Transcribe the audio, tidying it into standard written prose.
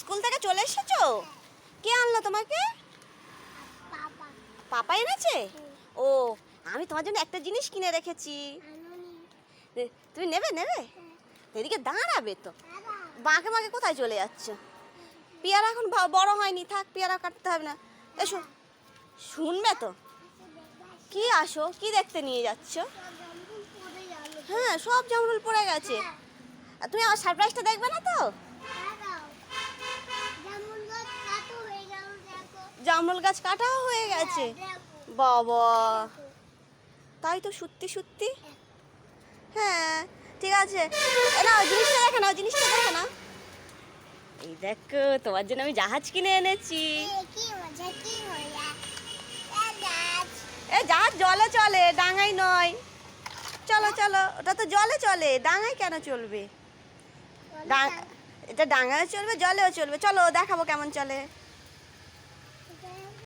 School থেকে চলে এসেছো? কে আনলো তোমাকে? পাপা এনেছে? ও, আমি তোমার জন্য একটা জিনিস কিনে রেখেছি। তুমি নেবে নেবে? এদিকে দাঁড়াবে তো। বাঁকে বাঁকে কোথায় চলে যাচ্ছ? পেয়ারা এখন বড় হয়নি, থাক, পেয়ারা কাটতে হবে না। এসো, শুনবে তো। কি আসো, কি দেখতে নিয়ে যাচ্ছ? হ্যাঁ, সব জামরুল পড়ে গেছে। আর তুমি আমার সারপ্রাইজটা দেখবে না তো? জামরুল গাছ কাটাও হয়ে গেছে। বাবা, তাই তো, সত্যি সত্যি। হ্যাঁ, ঠিক আছে, নাও জিনিসটা দেখে নাও, জিনিসটা দেখে নাও। এই দেখো, তোমার জন্য আমি জাহাজ কিনে এনেছি। এই জাহাজ জলে চলে, ডাঙায় নয়। চলো চলো, ওটা তো জলে চলে, ডাঙায় কেন চলবে? এটা ডাঙায় চলবে, জলেও চলবে। চলো দেখাবো কেমন চলে।